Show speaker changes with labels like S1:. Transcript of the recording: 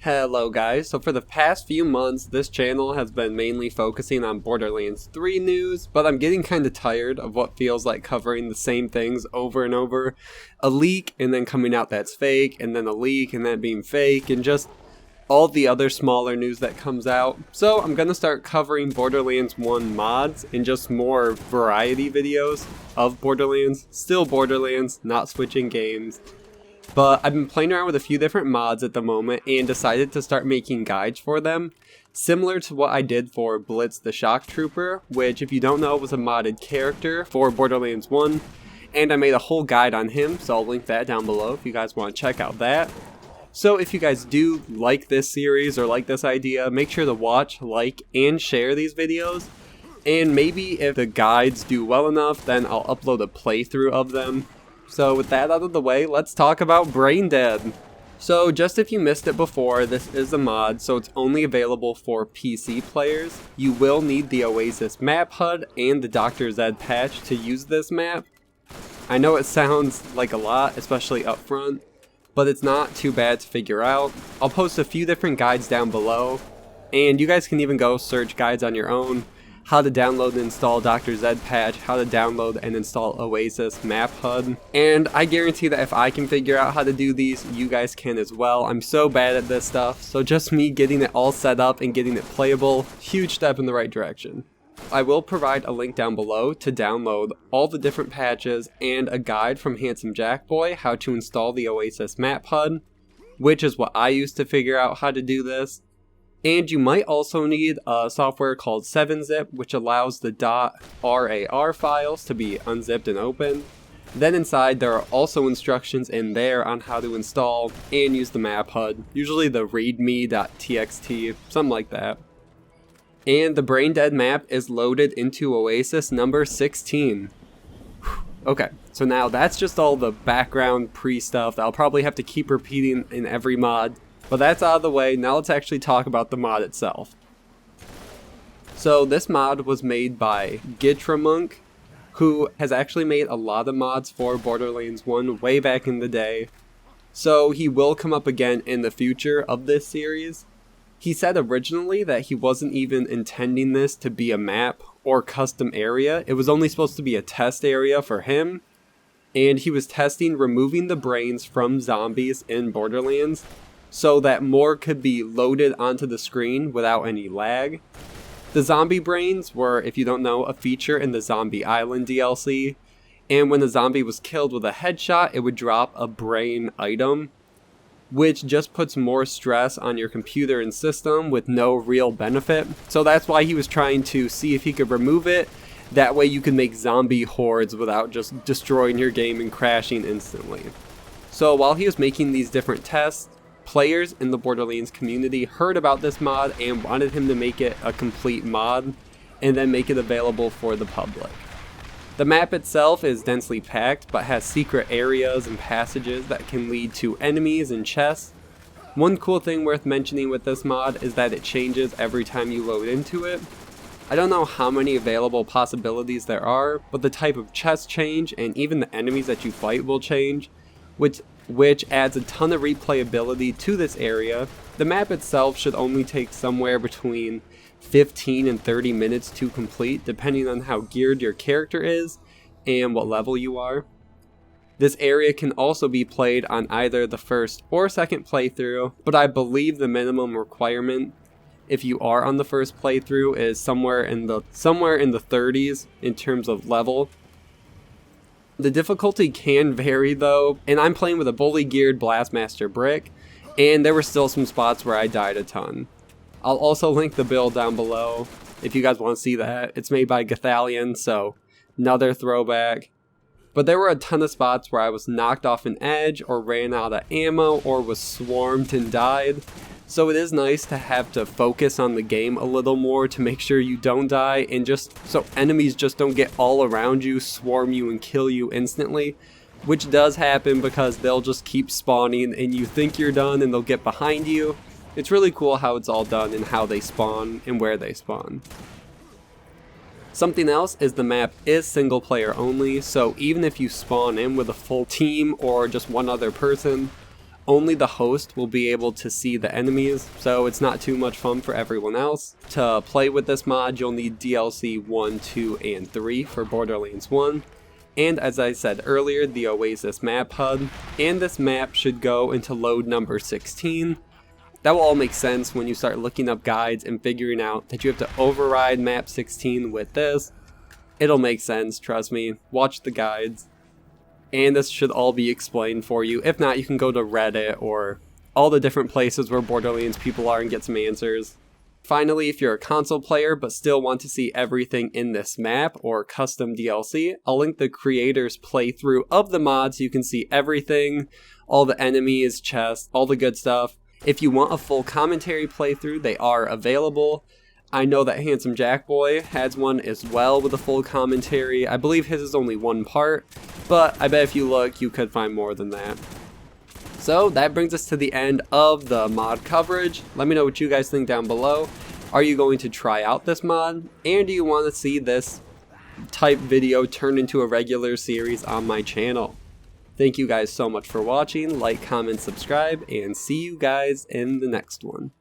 S1: Hello guys, so for the past few months this channel has been mainly focusing on Borderlands 3 news, but I'm getting kinda tired of what feels like covering the same things over and over. A leak and then coming out that's fake, and then a leak and that being fake, and just all the other smaller news that comes out. So I'm gonna start covering Borderlands 1 mods and just more variety videos of Borderlands. Still Borderlands, not switching games. But I've been playing around with a few different mods at the moment and decided to start making guides for them, similar to what I did for Blitz the Shock Trooper, which if you don't know was a modded character for Borderlands 1, and I made a whole guide on him, so I'll link that down below if you guys want to check out that. So if you guys do like this series or like this idea, make sure to watch, like, and share these videos, and maybe if the guides do well enough, then I'll upload a playthrough of them. So with that out of the way, let's talk about BRAINDEAD. So just if you missed it before, this is a mod, so it's only available for PC players. You will need the Oasis map HUD and the Dr. Zed patch to use this map. I know it sounds like a lot, especially up front, but it's not too bad to figure out. I'll post a few different guides down below, and you guys can even go search guides on your own. How to download and install Dr. Zed patch, how to download and install Oasis map HUD. And I guarantee that if I can figure out how to do these, you guys can as well. I'm so bad at this stuff, so just me getting it all set up and getting it playable, huge step in the right direction. I will provide a link down below to download all the different patches and a guide from Handsome Jackboy how to install the Oasis map HUD, which is what I used to figure out how to do this. And you might also need a software called 7-Zip, which allows the .rar files to be unzipped and opened. Then inside there are also instructions in there on how to install and use the map HUD, usually the readme.txt, something like that. And the BRAINDEAD map is loaded into Oasis number 16. Okay, so now that's just all the background pre-stuff that I'll probably have to keep repeating in every mod. But that's out of the way, now let's actually talk about the mod itself. So this mod was made by Gitramunk, who has actually made a lot of mods for Borderlands 1 way back in the day. So he will come up again in the future of this series. He said originally that he wasn't even intending this to be a map or custom area. It was only supposed to be a test area for him. And he was testing removing the brains from zombies in Borderlands, so that more could be loaded onto the screen without any lag. The zombie brains were, if you don't know, a feature in the Zombie Island DLC, and when a zombie was killed with a headshot, it would drop a brain item, which just puts more stress on your computer and system with no real benefit. So that's why he was trying to see if he could remove it. That way you could make zombie hordes without just destroying your game and crashing instantly. So while he was making these different tests, players in the Borderlands community heard about this mod and wanted him to make it a complete mod and then make it available for the public. The map itself is densely packed but has secret areas and passages that can lead to enemies and chests. One cool thing worth mentioning with this mod is that it changes every time you load into it. I don't know how many available possibilities there are, but the type of chest change and even the enemies that you fight will change, which adds a ton of replayability to this area. The map itself should only take somewhere between 15 and 30 minutes to complete, depending on how geared your character is and what level you are. This area can also be played on either the first or second playthrough, but I believe the minimum requirement if you are on the first playthrough is somewhere in the 30s in terms of level. The difficulty can vary though, and I'm playing with a fully geared Blastmaster brick, and there were still some spots where I died a ton. I'll also link the build down below if you guys want to see that. It's made by Gathalion, so another throwback. But there were a ton of spots where I was knocked off an edge, or ran out of ammo, or was swarmed and died. So it is nice to have to focus on the game a little more to make sure you don't die, and just so enemies just don't get all around you, swarm you, and kill you instantly. Which does happen because they'll just keep spawning and you think you're done and they'll get behind you. It's really cool how it's all done and how they spawn and where they spawn. Something else is the map is single player only, so even if you spawn in with a full team or just one other person, Only the host will be able to see the enemies, so it's not too much fun for everyone else. To play with this mod, you'll need DLC 1, 2, and 3 for Borderlands 1. And as I said earlier, the Oasis map HUD. And this map should go into load number 16. That will all make sense when you start looking up guides and figuring out that you have to override map 16 with this. It'll make sense, trust me. Watch the guides. And this should all be explained for you. If not, you can go to Reddit or all the different places where Borderlands people are and get some answers. Finally, if you're a console player but still want to see everything in this map or custom DLC, I'll link the creator's playthrough of the mod so you can see everything, all the enemies, chests, all the good stuff. If you want a full commentary playthrough, they are available. I know that Handsome Jackboy has one as well with a full commentary. I believe his is only one part, but I bet if you look, you could find more than that. So that brings us to the end of the mod coverage. Let me know what you guys think down below. Are you going to try out this mod? And do you want to see this type video turned into a regular series on my channel? Thank you guys so much for watching. Like, comment, subscribe, and see you guys in the next one.